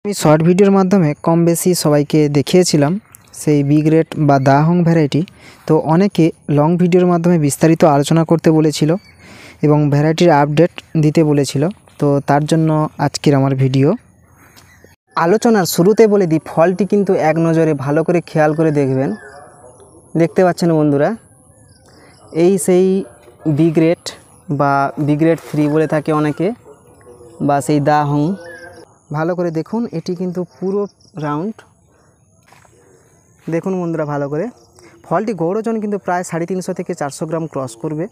আমি শর্ট ভিডিওর মাধ্যমে কম বেশি সবাইকে দেখিয়েছিলাম সেই বি গ্রেড বা দাহং ভ্যারাইটি। তো অনেকে লং ভিডিওর মাধ্যমে বিস্তারিত আলোচনা করতে বলেছিল এবং ভ্যারাইটির আপডেট দিতে বলেছিল। তো তার জন্য আজকের আমার ভিডিও। আলোচনার শুরুতে বলে দিই, ফলটি কিন্তু এক নজরে ভালো করে খেয়াল করে দেখবেন। দেখতে পাচ্ছেন বন্ধুরা, এই সেই বি গ্রেড বা বি গ্রেড 3 বলে থাকে অনেকে, বা সেই দাহং। ভালো করে দেখুন, এটি কিন্তু পুরো রাউন্ড। দেখুন বন্ধুরা ভালো করে, ফলটি গৌড় ওজন কিন্তু প্রায় 350 থেকে 400 গ্রাম ক্রস করবে।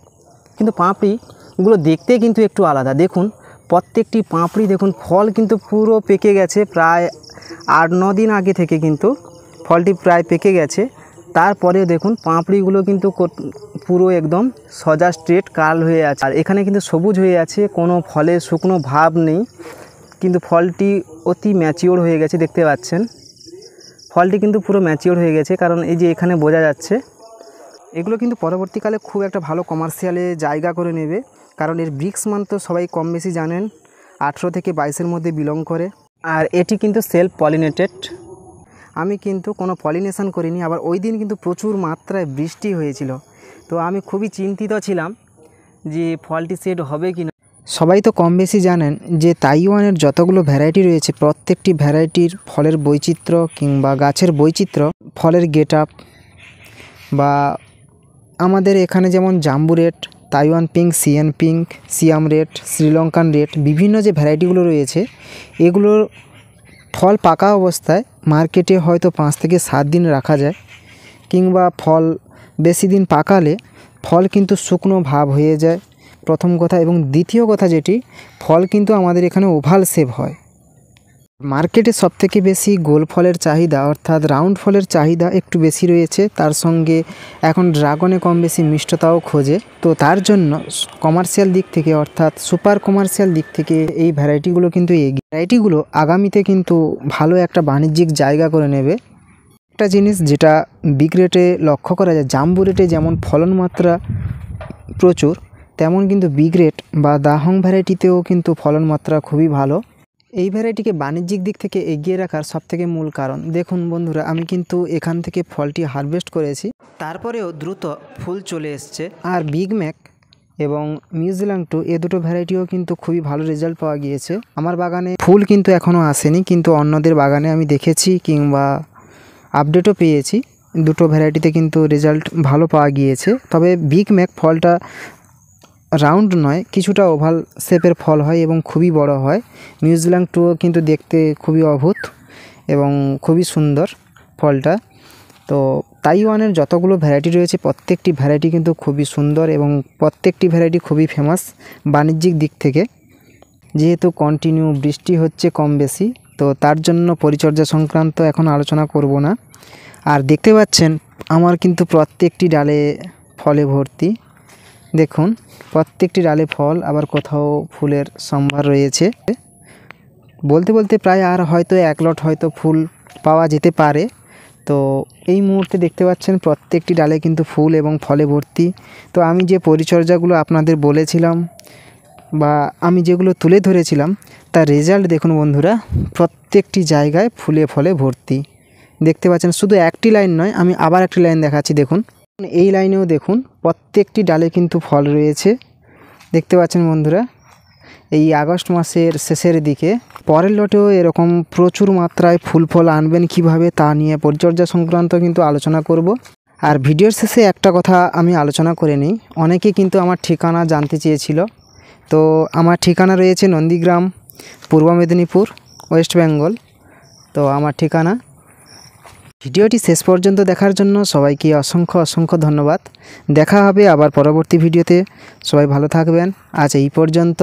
কিন্তু পাঁপড়িগুলো দেখতে কিন্তু একটু আলাদা। দেখুন প্রত্যেকটি পাঁপড়ি, দেখুন ফল কিন্তু পুরো পেকে গেছে। প্রায় 8-9 দিন আগে থেকে কিন্তু ফলটি প্রায় পেকে গেছে। তারপরেও দেখুন পাঁপড়িগুলো কিন্তু পুরো একদম সোজা স্ট্রেট কাল হয়ে আছে, আর এখানে কিন্তু সবুজ হয়ে আছে, কোনো ফলে শুকনো ভাব নেই। কিন্তু ফলটি অতি ম্যাচিওর হয়ে গেছে, দেখতে পাচ্ছেন ফলটি কিন্তু পুরো ম্যাচিওর হয়ে গেছে, কারণ এই যে এখানে বোঝা যাচ্ছে। এগুলো কিন্তু পরবর্তীকালে খুব একটা ভালো কমার্শিয়ালে জায়গা করে নেবে, কারণ এর ব্রিক্স মান তো সবাই কম বেশি জানেন, 18 থেকে 22-এর মধ্যে বিলং করে। আর এটি কিন্তু সেলফ পলিনেটেড। আমি কিন্তু কোনো পলিনেশন করিনি। আবার ওই দিন কিন্তু প্রচুর মাত্রায় বৃষ্টি হয়েছিল, তো আমি খুবই চিন্তিত ছিলাম যে ফলটি সেট হবে কি না। সবাই তো কম বেশি জানেন যে তাইওয়ানের যতগুলো ভ্যারাইটি রয়েছে, প্রত্যেকটি ভ্যারাইটির ফলের বৈচিত্র্য কিংবা গাছের বৈচিত্র্য, ফলের গেট আপ, বা আমাদের এখানে যেমন Jambu red, Taiwan pink, Siam pink, Siam red, Sri Lankan red, বিভিন্ন যে ভ্যারাইটিগুলো রয়েছে, এগুলোর ফল পাকা অবস্থায় মার্কেটে হয়তো 5 থেকে 7 দিন রাখা যায়, কিংবা ফল বেশি দিন পাকালে ফল কিন্তু শুকনো ভাব হয়ে যায়, প্রথম কথা। এবং দ্বিতীয় কথা যেটি, ফল কিন্তু আমাদের এখানে ওভাল শেপ হয়। মার্কেটে সবথেকে বেশি গোল ফলের চাহিদা, অর্থাৎ রাউন্ড ফলের চাহিদা একটু বেশি রয়েছে। তার সঙ্গে এখন ড্রাগনে কম বেশি মিষ্টতাও খোঁজে। তো তার জন্য কমার্শিয়াল দিক থেকে, অর্থাৎ সুপার কমার্শিয়াল দিক থেকে এই ভ্যারাইটিগুলো কিন্তু এগিয়ে। ভ্যারাইটিগুলো আগামীতে কিন্তু ভালো একটা বাণিজ্যিক জায়গা করে নেবে। একটা জিনিস যেটা বি গ্রেডে লক্ষ্য করা যায়, জাম্বু রেটে যেমন ফলন মাত্রা প্রচুর, তেমন কিন্তু বি গ্রেড বা দাহং ভ্যারাইটিতেও কিন্তু ফলন মাত্রা খুবই ভালো। এই ভ্যারাইটিকে বাণিজ্যিক দিক থেকে এগিয়ে রাখার সবথেকে মূল কারণ, দেখুন বন্ধুরা, আমি কিন্তু এখান থেকে ফলটি হারভেস্ট করেছি, তারপরেও দ্রুত ফুল চলে এসছে। আর বিগ ম্যাক এবং নিউজিল্যান্ড 2, এ দুটো ভ্যারাইটিও কিন্তু খুবই ভালো রেজাল্ট পাওয়া গিয়েছে। আমার বাগানে ফুল কিন্তু এখনও আসেনি, কিন্তু অন্যদের বাগানে আমি দেখেছি কিংবা আপডেটও পেয়েছি, দুটো ভ্যারাইটিতে কিন্তু রেজাল্ট ভালো পাওয়া গিয়েছে। তবে বিগ ম্যাক ফলটা রাউন্ড নয়, কিছুটা ওভাল শেপের ফল হয় এবং খুবই বড় হয়। নিউজিল্যান্ড 2 কিন্তু দেখতে খুবই অদ্ভুত এবং খুবই সুন্দর ফলটা। তো তাইওয়ানের যতগুলো ভ্যারাইটি রয়েছে, প্রত্যেকটি ভ্যারাইটি কিন্তু খুবই সুন্দর এবং প্রত্যেকটি ভ্যারাইটি খুবই ফেমাস বাণিজ্যিক দিক থেকে। যেহেতু কন্টিনিউ বৃষ্টি হচ্ছে কম বেশি, তো তার জন্য পরিচর্যা সংক্রান্ত এখন আলোচনা করব না। আর দেখতে পাচ্ছেন আমার কিন্তু প্রত্যেকটি ডালে ফলে ভর্তি। দেখুন প্রত্যেকটি ডালে ফল, আবার কোথাও ফুলের সম্ভার রয়েছে। বলতে বলতে প্রায় আর হয়তো 1 লট হয়তো ফুল পাওয়া যেতে পারে। তো এই মুহূর্তে দেখতে পাচ্ছেন প্রত্যেকটি ডালে কিন্তু ফুল এবং ফলে ভর্তি। তো আমি যে পরিচর্যাগুলো আপনাদের বলেছিলাম বা আমি যেগুলো তুলে ধরেছিলাম, তার রেজাল্ট দেখুন বন্ধুরা, প্রত্যেকটি জায়গায় ফুলে ফলে ভর্তি। দেখতে পাচ্ছেন শুধু একটি লাইন নয়, আমি আবার একটি লাইন দেখাচ্ছি। দেখুন এই লাইনেও দেখুন প্রত্যেকটি ডালে কিন্তু ফল রয়েছে। দেখতে পাচ্ছেন বন্ধুরা, এই আগস্ট মাসের শেষের দিকে পরের লটেও এরকম প্রচুর মাত্রায় ফুল ফল আনবেন কিভাবে, তা নিয়ে পরিচর্যা সংক্রান্ত কিন্তু আলোচনা করব। আর ভিডিওর শেষে একটা কথা আমি আলোচনা করে নিই, অনেকে কিন্তু আমার ঠিকানা জানতে চেয়েছিল। তো আমার ঠিকানা রয়েছে নন্দীগ্রাম, পূর্ব মেদিনীপুর, ওয়েস্ট বেঙ্গল। তো আমার ঠিকানা। ভিডিওটি শেষ পর্যন্ত দেখার জন্য সবাইকে অসংখ্য অসংখ্য ধন্যবাদ। দেখা হবে আবার পরবর্তী ভিডিওতে। সবাই ভালো থাকবেন। আজ এই পর্যন্ত।